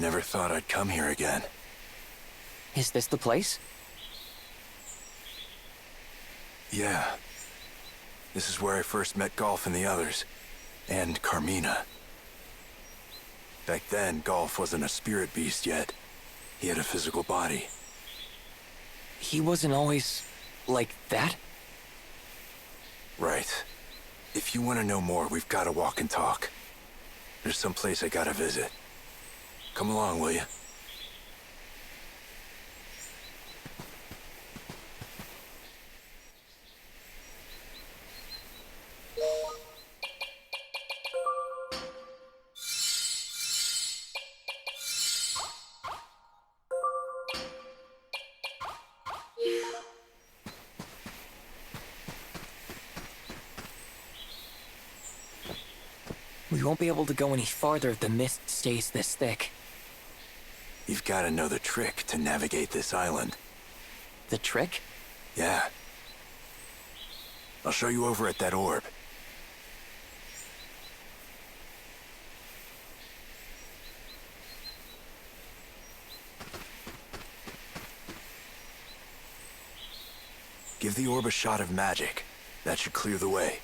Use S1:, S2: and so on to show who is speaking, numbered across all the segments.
S1: Never thought I'd come here again.
S2: Is this the place?
S1: Yeah. This is where I first met Golf and the others. And Carmina. Back then, Golf wasn't a spirit beast yet. He had a physical body.
S2: He wasn't always like that?
S1: Right. If you want to know more, we've got to walk and talk. There's some place I gotta visit. Come along, will you?
S2: We won't be able to go any farther if the mist stays this thick.
S1: You've got to know the trick to navigate this island.
S2: The trick?
S1: Yeah. I'll show you over at that orb. Give the orb a shot of magic. That should clear the way.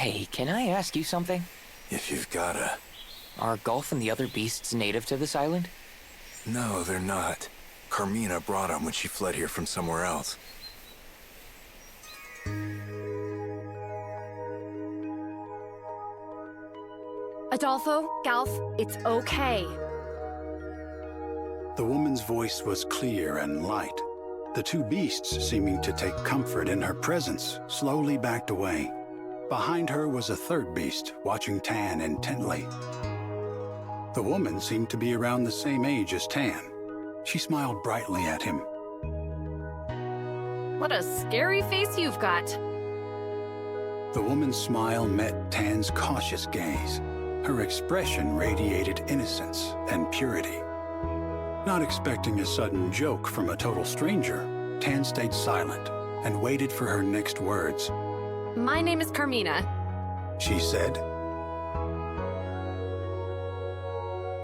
S2: Hey, can I ask you something?
S1: If you've gotta.
S2: Are Golf and the other beasts native to this island?
S1: No, they're not. Carmina brought them when she fled here from somewhere else.
S3: Adolfo, Galf, it's okay.
S4: The woman's voice was clear and light. The two beasts, seeming to take comfort in her presence, slowly backed away. Behind her was a third beast, watching Tan intently. The woman seemed to be around the same age as Tan. She smiled brightly at him.
S3: What a scary face you've got.
S4: The woman's smile met Tan's cautious gaze. Her expression radiated innocence and purity. Not expecting a sudden joke from a total stranger, Tan stayed silent and waited for her next words.
S3: My name is Carmina,
S4: she said.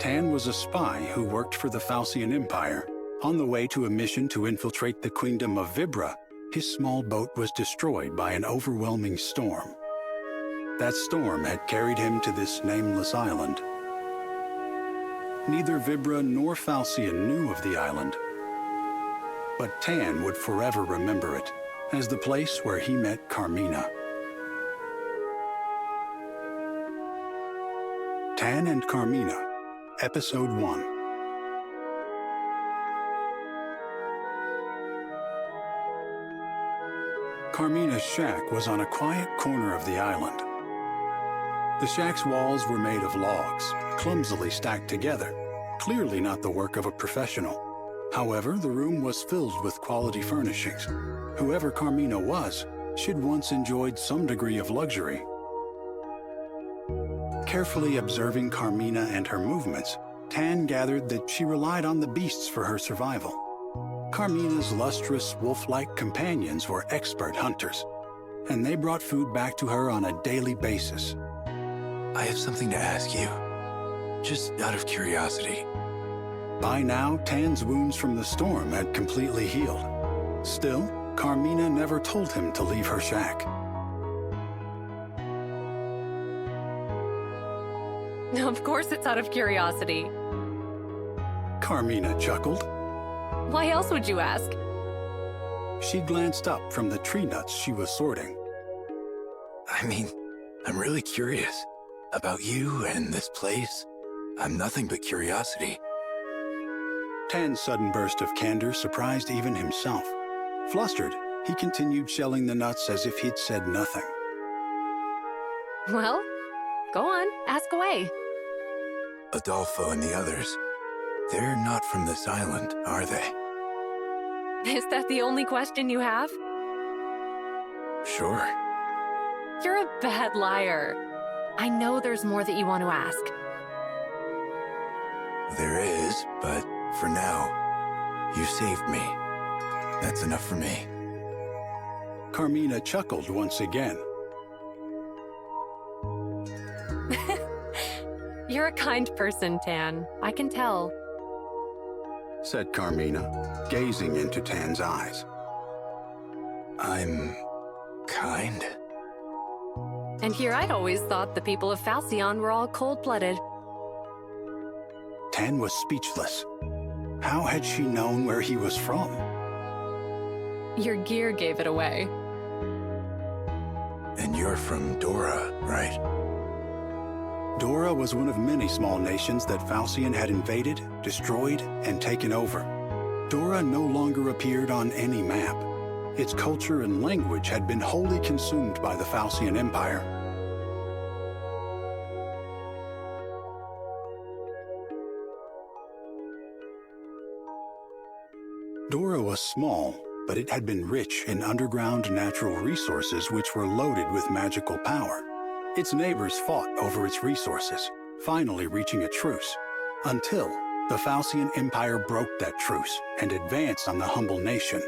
S4: Tan was a spy who worked for the Fantasian Empire. On the way to a mission to infiltrate the Queendom of Vibra, his small boat was destroyed by an overwhelming storm. That storm had carried him to this nameless island. Neither Vibra nor Fantasian knew of the island, but Tan would forever remember it as the place where he met Carmina. Tan and Carmina, Episode 1. Carmina's shack was on a quiet corner of the island. The shack's walls were made of logs, clumsily stacked together, clearly not the work of a professional. However, the room was filled with quality furnishings. Whoever Carmina was, she'd once enjoyed some degree of luxury. Carefully observing Carmina and her movements, Tan gathered that she relied on the beasts for her survival. Carmina's lustrous, wolf-like companions were expert hunters, and they brought food back to her on a daily basis.
S1: I have something to ask you. Just out of curiosity.
S4: By now, Tan's wounds from the storm had completely healed. Still, Carmina never told him to leave her shack.
S3: Of course it's out of curiosity.
S4: Carmina chuckled.
S3: Why else would you ask?
S4: She glanced up from the tree nuts she was sorting.
S1: I mean, I'm really curious about you and this place. I'm nothing but curiosity.
S4: Tan's sudden burst of candor surprised even himself. Flustered, he continued shelling the nuts as if he'd said nothing.
S3: Well, go on, ask away.
S1: Adolfo and the others, they're not from this island, are they?
S3: Is that the only question you have?
S1: Sure.
S3: You're a bad liar. I know there's more that you want to ask.
S1: There is, but for now, you saved me. That's enough for me.
S4: Carmina chuckled once again.
S3: You're a kind person, Tan. I can tell.
S4: Said Carmina, gazing into Tan's eyes.
S1: I'm kind?
S3: And here I'd always thought the people of Fantasian were all cold-blooded.
S4: Tan was speechless. How had she known where he was from?
S3: Your gear gave it away.
S1: And you're from Dora, right?
S4: Dora was one of many small nations that Fantasian had invaded, destroyed, and taken over. Dora no longer appeared on any map. Its culture and language had been wholly consumed by the Fantasian Empire. Dora was small, but it had been rich in underground natural resources which were loaded with magical power. Its neighbors fought over its resources, finally reaching a truce, until the Fantasian Empire broke that truce and advanced on the humble nation.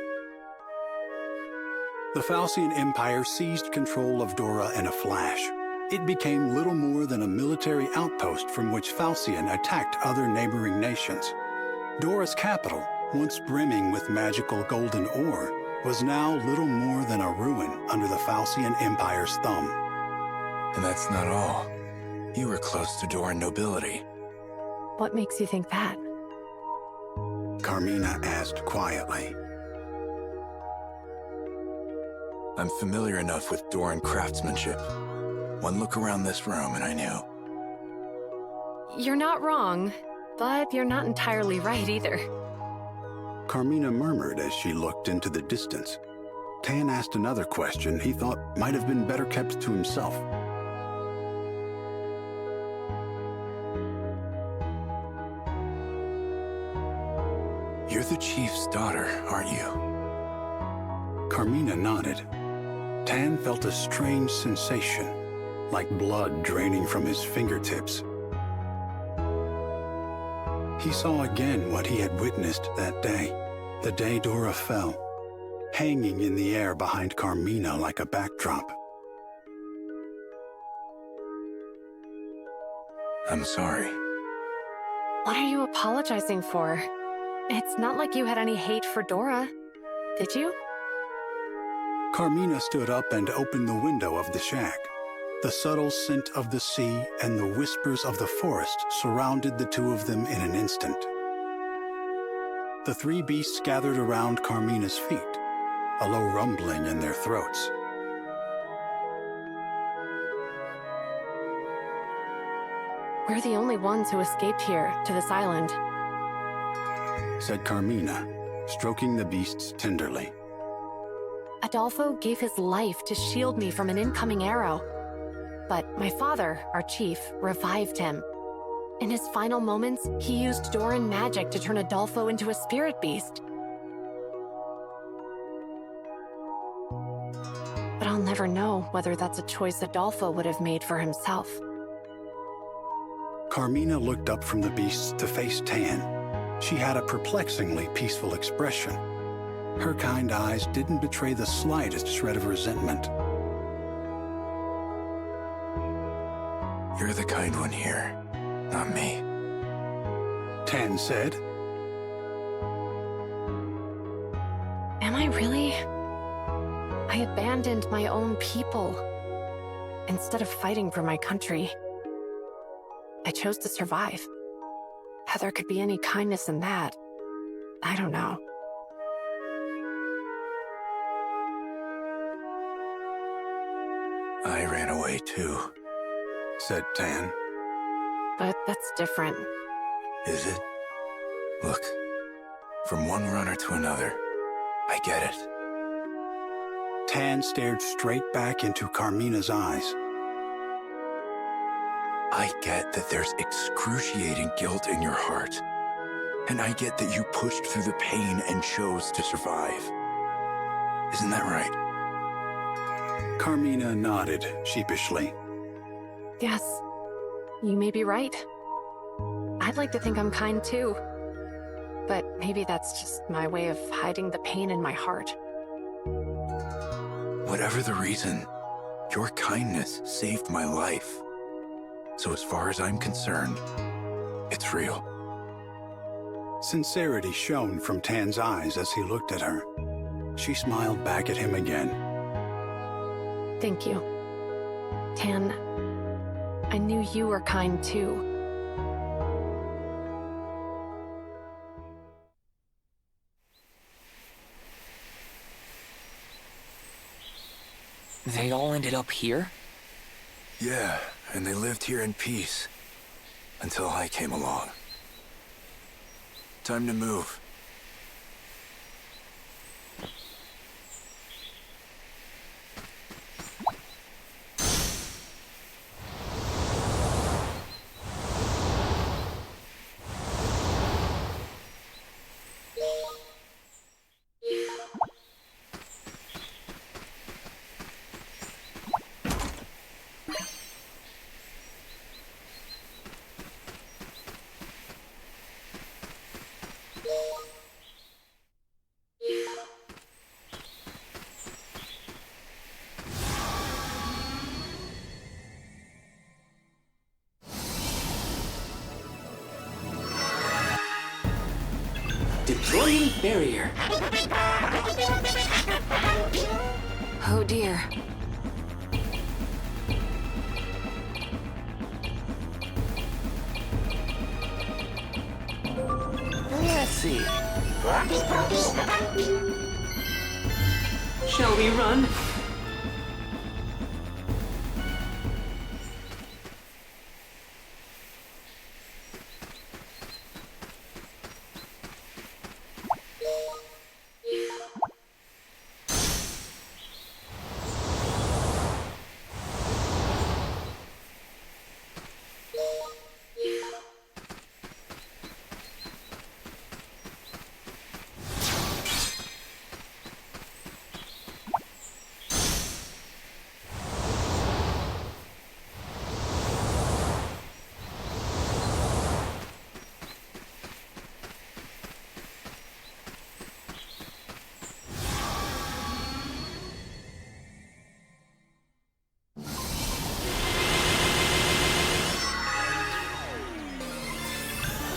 S4: The Fantasian Empire seized control of Dora in a flash. It became little more than a military outpost from which Fantasian attacked other neighboring nations. Dora's capital, once brimming with magical golden ore, was now little more than a ruin under the Fantasian Empire's thumb.
S1: And that's not all. You were close to Doran nobility.
S3: What makes you think that?
S4: Carmina asked quietly.
S1: I'm familiar enough with Doran craftsmanship. One look around this room and I knew.
S3: You're not wrong, but you're not entirely right either.
S4: Carmina murmured as she looked into the distance. Tan asked another question he thought might have been better kept to himself.
S1: You're the chief's daughter, aren't you?
S4: Carmina nodded. Tan felt a strange sensation, like blood draining from his fingertips. He saw again what he had witnessed that day, the day Dora fell, hanging in the air behind Carmina like a backdrop.
S1: I'm sorry.
S3: What are you apologizing for? It's not like you had any hate for Dora, did you?
S4: Carmina stood up and opened the window of the shack. The subtle scent of the sea and the whispers of the forest surrounded the two of them in an instant. The three beasts gathered around Carmina's feet, a low rumbling in their throats.
S3: We're the only ones who escaped here, to this island.
S4: Said Carmina, stroking the beasts tenderly.
S3: Adolfo gave his life to shield me from an incoming arrow. But my father, our chief, revived him. In his final moments, he used Doran magic to turn Adolfo into a spirit beast. But I'll never know whether that's a choice Adolfo would have made for himself.
S4: Carmina looked up from the beasts to face Tan. She had a perplexingly peaceful expression. Her kind eyes didn't betray the slightest shred of resentment.
S1: You're the kind one here, not me.
S4: Tan said.
S3: Am I really? I abandoned my own people. Instead of fighting for my country, I chose to survive. How there could be any kindness in that, I don't know.
S1: I ran away too.
S4: Said Tan.
S3: But that's different.
S1: Is it? Look, from one runner to another, I get it.
S4: Tan stared straight back into Carmina's eyes.
S1: I get that there's excruciating guilt in your heart. And I get that you pushed through the pain and chose to survive. Isn't that right?
S4: Carmina nodded sheepishly.
S3: Yes, you may be right. I'd like to think I'm kind too. But maybe that's just my way of hiding the pain in my heart.
S1: Whatever the reason, your kindness saved my life. So as far as I'm concerned, it's real.
S4: Sincerity shone from Tan's eyes as he looked at her. She smiled back at him again.
S3: Thank you. Tan, I knew you were kind too.
S2: They all ended up here?
S1: Yeah, and they lived here in peace. Until I came along. Time to move.
S5: Deploying barrier.
S3: Oh dear.
S2: Let's see.
S5: Shall we run?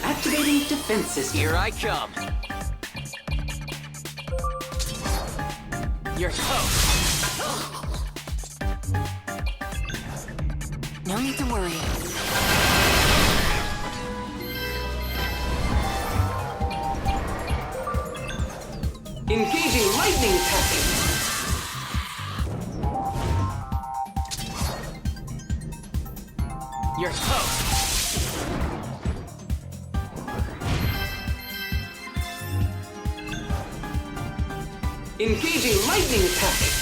S5: Activating defenses.
S2: Here I come. You're toast.
S3: No need to worry.
S5: Engaging lightning tactics.
S2: You're toast.
S5: Engaging lightning tactics.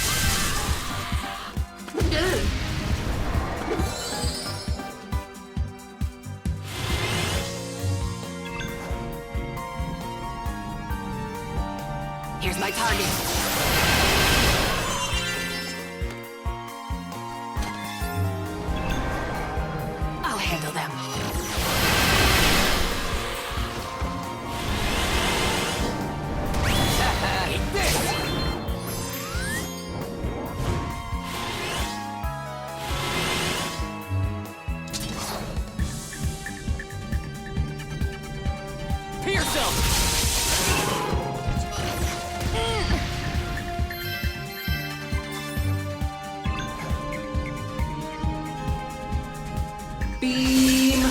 S3: Here's my target. I'll handle them.
S2: Eat this. Pierce him.
S5: Beam.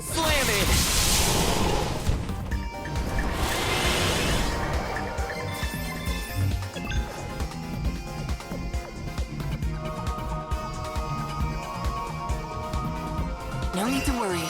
S2: Slam it.
S3: No need to worry.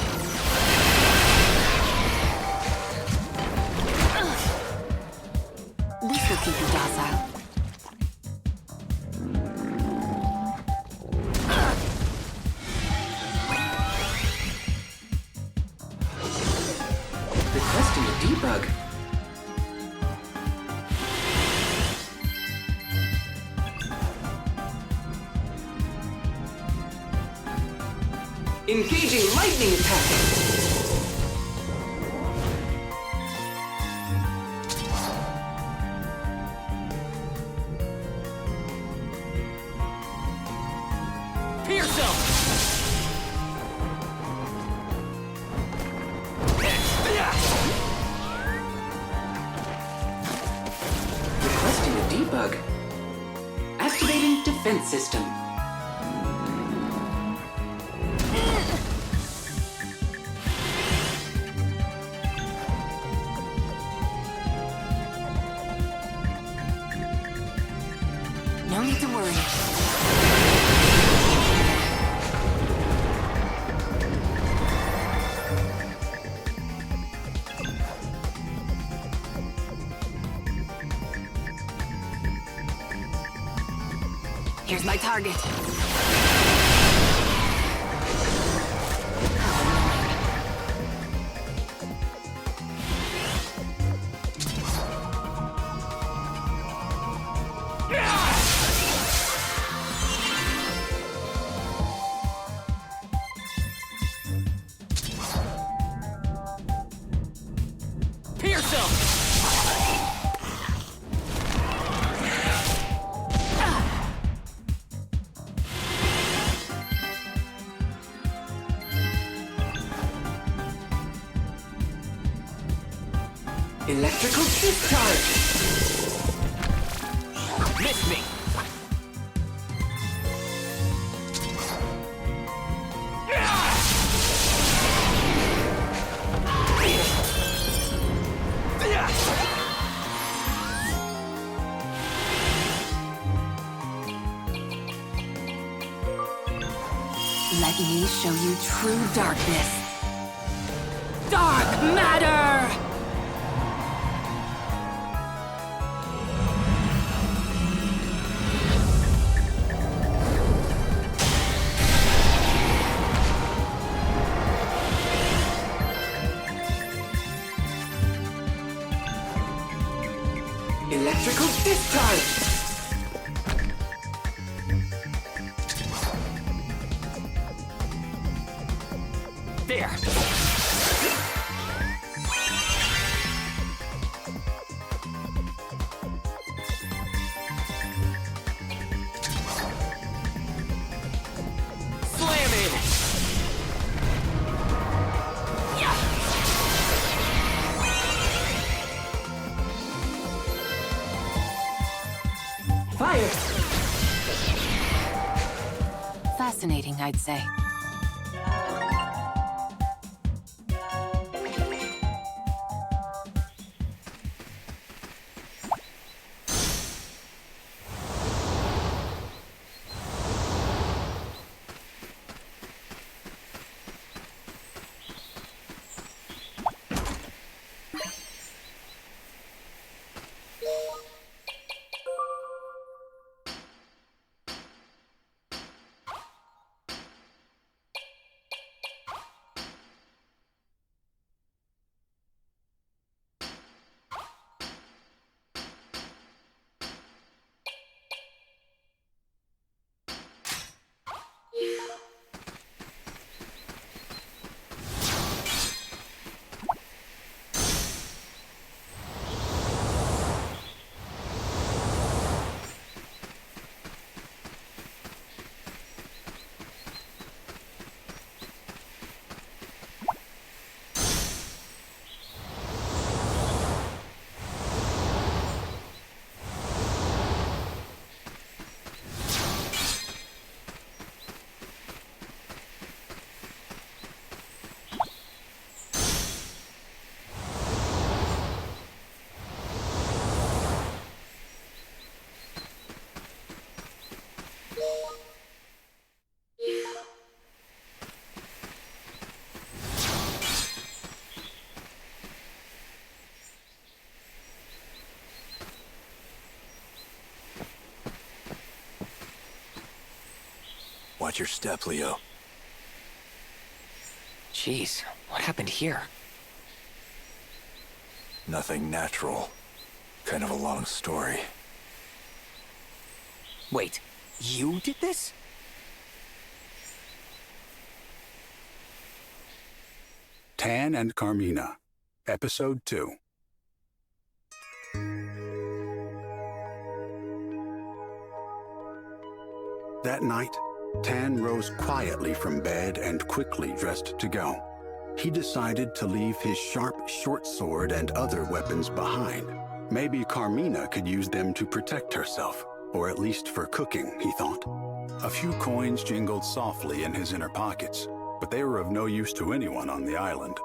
S5: Engaging lightning attack. Requesting a debug. Activating defense system.
S3: No need to worry. Here's my target.
S2: Pierce him!
S5: Electrical discharge.
S2: Missed me!
S3: Let me show you true darkness. Dark matter!
S5: Electrical discharge.
S2: There! Slam it! Yeah!
S5: Fire.
S3: Fascinating, I'd say.
S1: Watch your step, Leo.
S2: Jeez, what happened here?
S1: Nothing natural. Kind of a long story.
S2: Wait, you did this?
S4: Tan and Carmina, Episode 2. That night, Tan rose quietly from bed and quickly dressed to go. He decided to leave his sharp short sword and other weapons behind. Maybe Carmina could use them to protect herself, or at least for cooking, he thought. A few coins jingled softly in his inner pockets, but they were of no use to anyone on the island.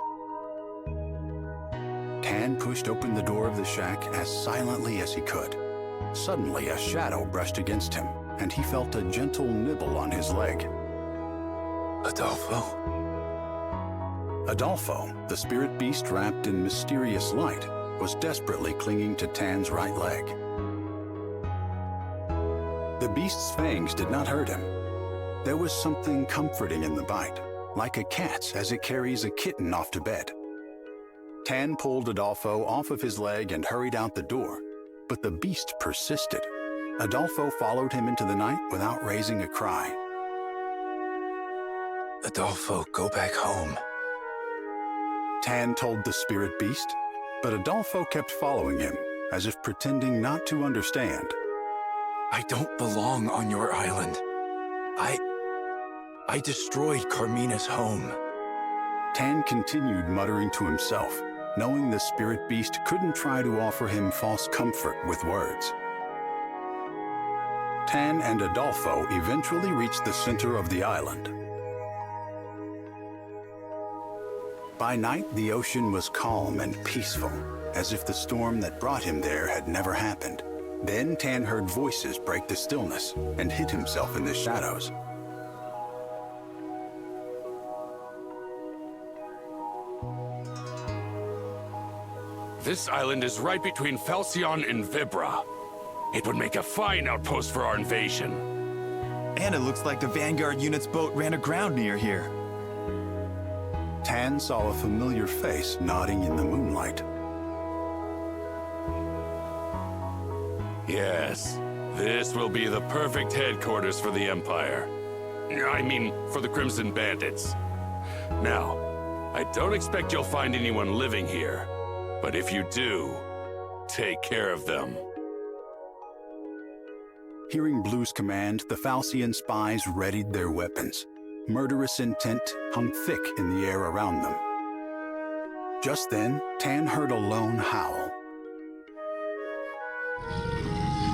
S4: Tan pushed open the door of the shack as silently as he could. Suddenly, a shadow brushed against him, and he felt a gentle nibble on his leg.
S1: Adolfo?
S4: Adolfo, the spirit beast wrapped in mysterious light, was desperately clinging to Tan's right leg. The beast's fangs did not hurt him. There was something comforting in the bite, like a cat's as it carries a kitten off to bed. Tan pulled Adolfo off of his leg and hurried out the door, but the beast persisted. Adolfo followed him into the night without raising a cry.
S1: Adolfo, go back home.
S4: Tan told the spirit beast, but Adolfo kept following him, as if pretending not to understand.
S1: I don't belong on your island. I destroyed Carmina's home.
S4: Tan continued muttering to himself, knowing the spirit beast couldn't try to offer him false comfort with words. Tan and Adolfo eventually reached the center of the island. By night, the ocean was calm and peaceful, as if the storm that brought him there had never happened. Then Tan heard voices break the stillness and hid himself in the shadows.
S6: This island is right between Fantasian and Vibra. It would make a fine outpost for our invasion.
S7: And it looks like the Vanguard unit's boat ran aground near here.
S4: Tan saw a familiar face nodding in the moonlight.
S6: Yes, this will be the perfect headquarters for the Empire. I mean, for the Crimson Bandits. Now, I don't expect you'll find anyone living here, but if you do, take care of them.
S4: Hearing Blue's command, the Fantasian spies readied their weapons. Murderous intent hung thick in the air around them. Just then, Tan heard a lone howl.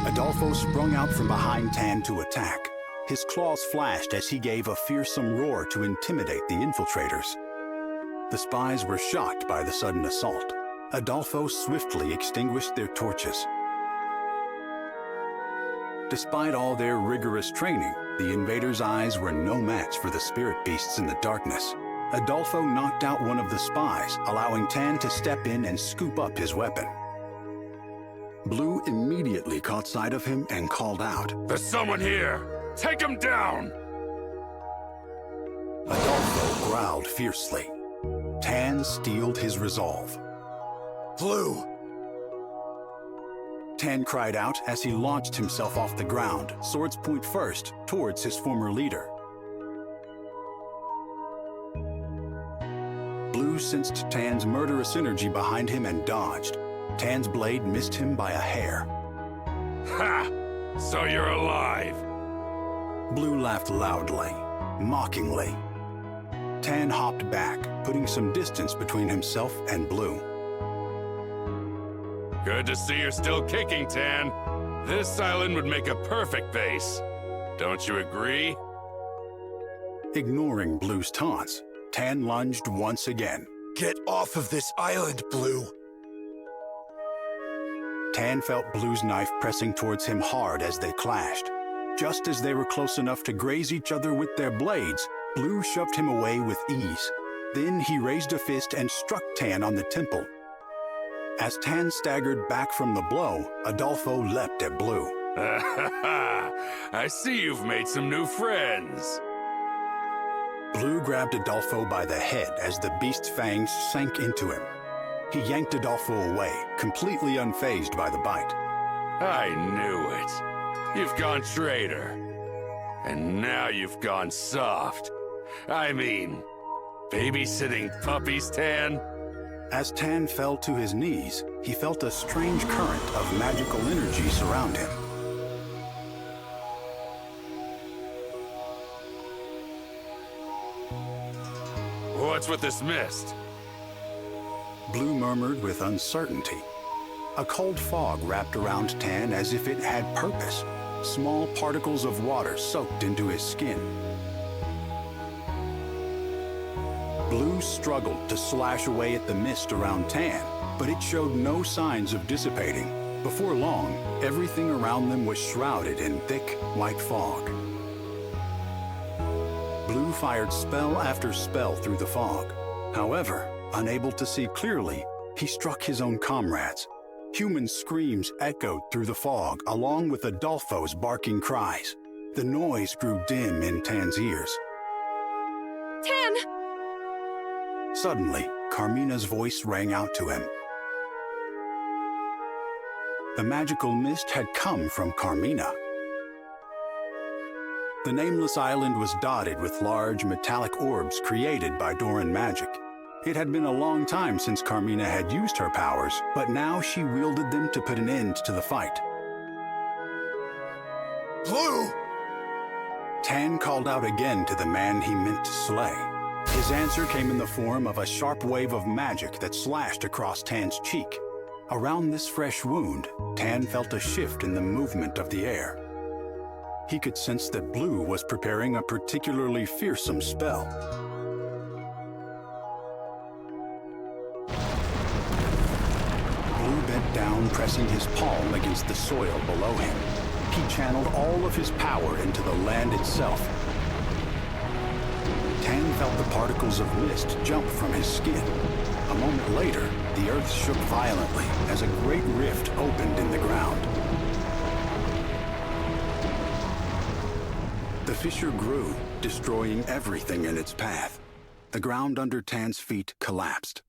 S4: Adolfo sprung out from behind Tan to attack. His claws flashed as he gave a fearsome roar to intimidate the infiltrators. The spies were shocked by the sudden assault. Adolfo swiftly extinguished their torches. Despite all their rigorous training, the invaders' eyes were no match for the spirit beasts in the darkness. Adolfo knocked out one of the spies, allowing Tan to step in and scoop up his weapon. Blue immediately caught sight of him and called out.
S6: There's someone here! Take him down!
S4: Adolfo growled fiercely. Tan steeled his resolve.
S1: Blue!
S4: Tan cried out as he launched himself off the ground, swords point first, towards his former leader. Blue sensed Tan's murderous energy behind him and dodged. Tan's blade missed him by a hair.
S6: Ha! So you're alive!
S4: Blue laughed loudly, mockingly. Tan hopped back, putting some distance between himself and Blue.
S6: Good to see you're still kicking, Tan. This island would make a perfect base. Don't you agree?
S4: Ignoring Blue's taunts, Tan lunged once again.
S1: Get off of this island, Blue!
S4: Tan felt Blue's knife pressing towards him hard as they clashed. Just as they were close enough to graze each other with their blades, Blue shoved him away with ease. Then he raised a fist and struck Tan on the temple. As Tan staggered back from the blow, Adolfo leapt at Blue.
S6: I see you've made some new friends.
S4: Blue grabbed Adolfo by the head as the beast's fangs sank into him. He yanked Adolfo away, completely unfazed by the bite.
S6: I knew it. You've gone traitor. And now you've gone soft. I mean, Babysitting puppies, Tan?
S4: As Tan fell to his knees, he felt a strange current of magical energy surround him.
S6: What's with this mist?
S4: Blue murmured with uncertainty. A cold fog wrapped around Tan as if it had purpose. Small particles of water soaked into his skin. Blue struggled to slash away at the mist around Tan, but it showed no signs of dissipating. Before long, everything around them was shrouded in thick, white fog. Blue fired spell after spell through the fog. However, unable to see clearly, he struck his own comrades. Human screams echoed through the fog, along with Adolfo's barking cries. The noise grew dim in Tan's ears.
S3: Tan!
S4: Suddenly, Carmina's voice rang out to him. The magical mist had come from Carmina. The nameless island was dotted with large metallic orbs created by Doran magic. It had been a long time since Carmina had used her powers, but now she wielded them to put an end to the fight.
S1: Blue!
S4: Tan called out again to the man he meant to slay. His answer came in the form of a sharp wave of magic that slashed across Tan's cheek. Around this fresh wound, Tan felt a shift in the movement of the air. He could sense that Blue was preparing a particularly fearsome spell. Blue bent down, pressing his palm against the soil below him. He channeled all of his power into the land itself. Tan felt the particles of mist jump from his skin. A moment later, the earth shook violently as a great rift opened in the ground. The fissure grew, destroying everything in its path. The ground under Tan's feet collapsed.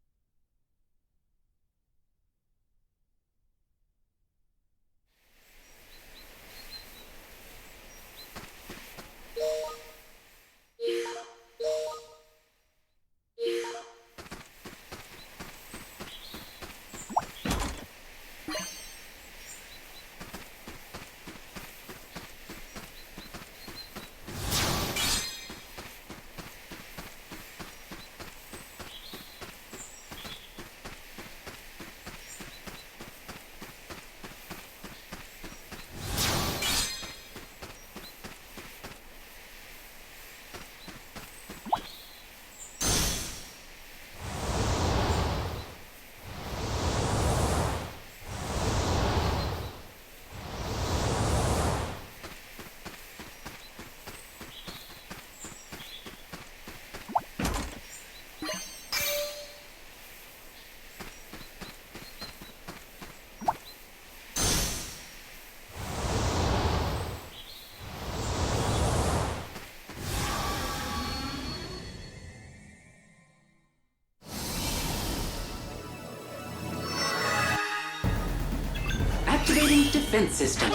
S5: Activating defense system.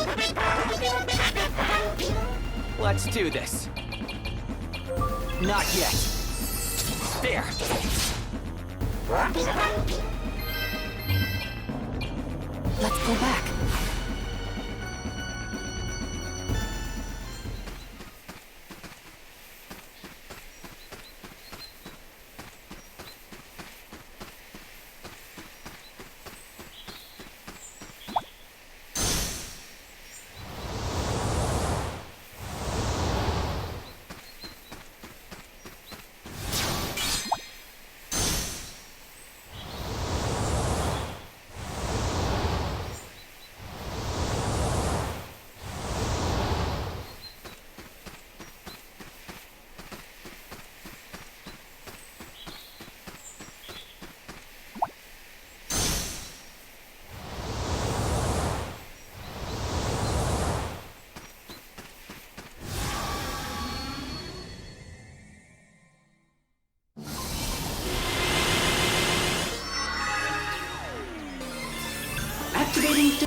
S2: Let's do this. Not yet. There.
S3: Let's go back.
S5: Activating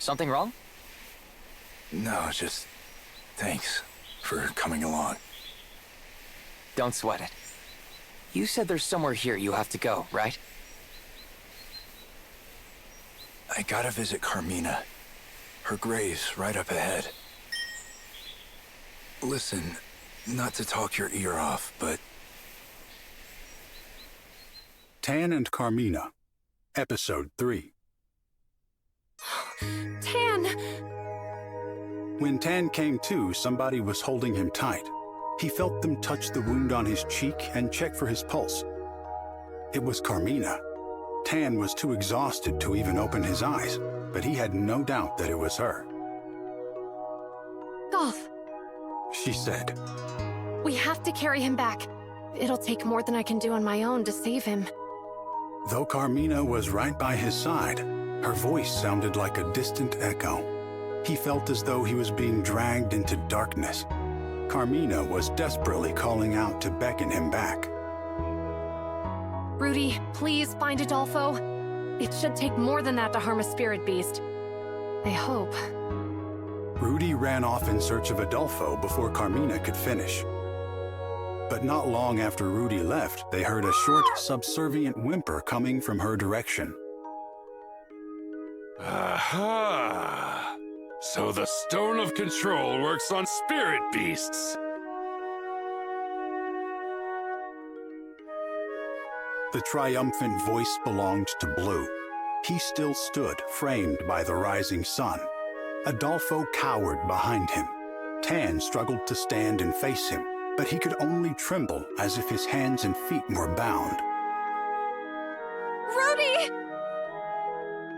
S2: Something wrong?
S1: No, just thanks for coming along.
S2: Don't sweat it. You said there's somewhere here you have to go, right?
S1: I gotta visit Carmina. Her grave's right up ahead. Listen, not to talk your ear off, but...
S4: Tan and Carmina, Episode 3.
S3: Tan!
S4: When Tan came to, somebody was holding him tight. He felt them touch the wound on his cheek and check for his pulse. It was Carmina. Tan was too exhausted to even open his eyes, but he had no doubt that it was her.
S3: Golf,
S4: She said,
S3: we have to carry him back. It'll take more than I can do on my own to save him.
S4: Though Carmina was right by his side, her voice sounded like a distant echo. He felt as though he was being dragged into darkness. Carmina was desperately calling out to beckon him back.
S3: Rudy, please find Adolfo. It should take more than that to harm a spirit beast. I hope.
S4: Rudy ran off in search of Adolfo before Carmina could finish. But not long after Rudy left, they heard a short, subservient whimper coming from her direction.
S6: Aha! So the Stone of Control works on spirit beasts.
S4: The triumphant voice belonged to Blue. He still stood, framed by the rising sun. Adolfo cowered behind him. Tan struggled to stand and face him, but he could only tremble as if his hands and feet were bound.
S3: Rudy!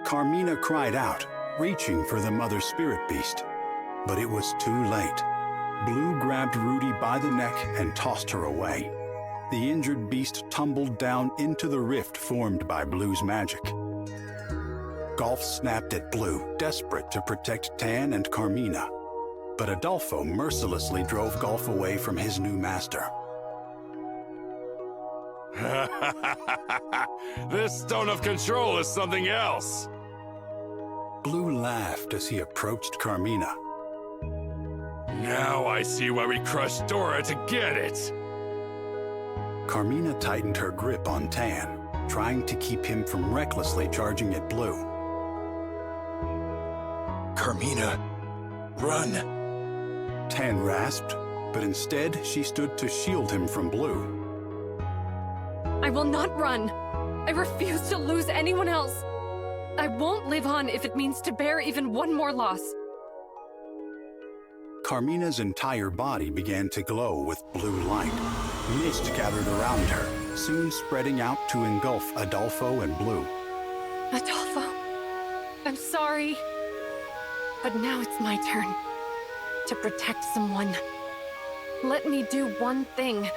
S4: Carmina cried out, reaching for the mother spirit beast. But it was too late. Blue grabbed Rudy by the neck and tossed her away. The injured beast tumbled down into the rift formed by Blue's magic. Golf snapped at Blue, desperate to protect Tan and Carmina. But Adolfo mercilessly drove Golf away from his new master.
S6: This Stone of Control is something else.
S4: Blue laughed as he approached Carmina.
S6: Now I see why we crushed Dora to get it.
S4: Carmina tightened her grip on Tan, trying to keep him from recklessly charging at Blue.
S1: Carmina, run!
S4: Tan rasped, but instead she stood to shield him from Blue.
S3: I will not run. I refuse to lose anyone else. I won't live on if it means to bear even one more loss.
S4: Carmina's entire body began to glow with blue light. Mist gathered around her, soon spreading out to engulf Adolfo and Blue.
S3: Adolfo, I'm sorry. But now it's my turn to protect someone. Let me do one thing,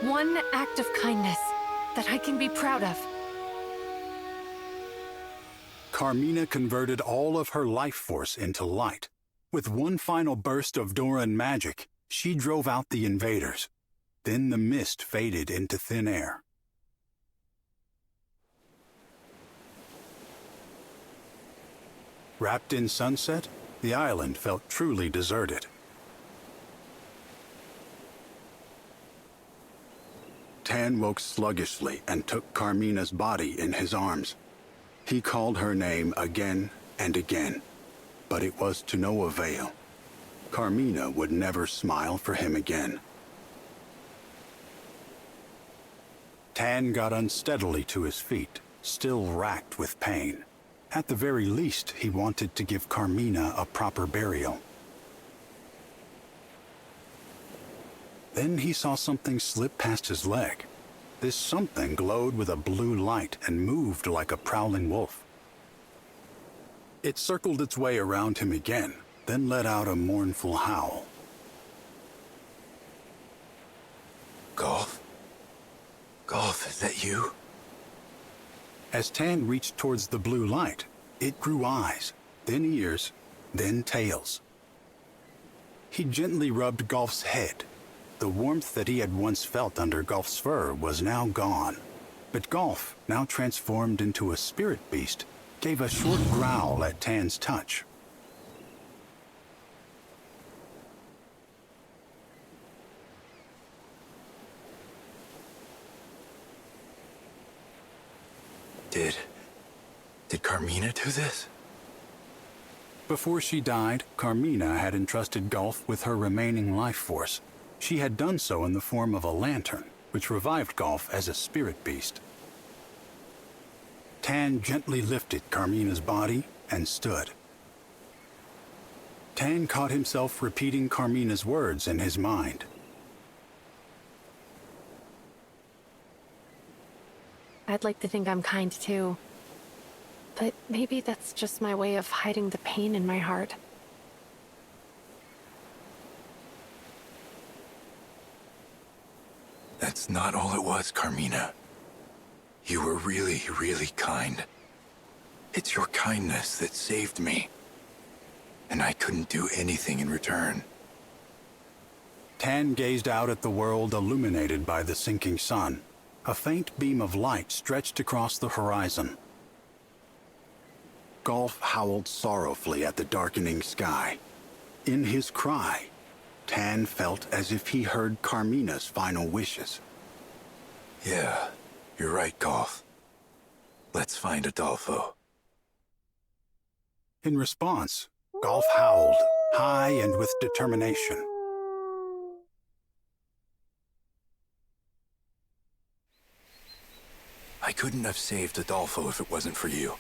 S3: one act of kindness that I can be proud of.
S4: Carmina converted all of her life force into light. With one final burst of Doran magic, she drove out the invaders. Then the mist faded into thin air. Wrapped in sunset, the island felt truly deserted. Tan woke sluggishly and took Carmina's body in his arms. He called her name again and again, but it was to no avail. Carmina would never smile for him again. Tan got unsteadily to his feet, still racked with pain. At the very least, he wanted to give Carmina a proper burial. Then he saw something slip past his leg. This something glowed with a blue light and moved like a prowling wolf. It circled its way around him again, then let out a mournful howl.
S1: Golf? Golf, is that you?
S4: As Tan reached towards the blue light, it grew eyes, then ears, then tails. He gently rubbed Golf's head. The warmth that he had once felt under Golf's fur was now gone. But Golf, now transformed into a spirit beast, gave a short growl at Tan's touch.
S1: Did Carmina do this?
S4: Before she died, Carmina had entrusted Golf with her remaining life force. She had done so in the form of a lantern, which revived Golf as a spirit beast. Tan gently lifted Carmina's body and stood. Tan caught himself repeating Carmina's words in his mind.
S3: I'd like to think I'm kind too. But maybe that's just my way of hiding the pain in my heart.
S1: That's not all it was, Carmina. You were really, really kind. It's your kindness that saved me. And I couldn't do anything in return.
S4: Tan gazed out at the world illuminated by the sinking sun. A faint beam of light stretched across the horizon. Golf howled sorrowfully at the darkening sky. In his cry, Tan felt as if he heard Carmina's final wishes.
S1: Yeah, you're right, Golf. Let's find Adolfo.
S4: In response, Golf howled, high and with determination.
S1: I couldn't have saved Adolfo if it wasn't for you.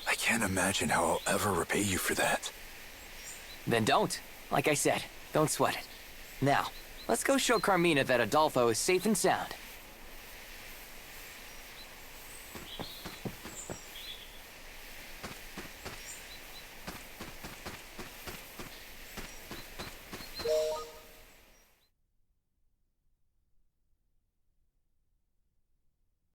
S1: I can't imagine how I'll ever repay you for that.
S2: Then don't. Like I said, don't sweat it. Now, let's go show Carmina that Adolfo is safe and sound.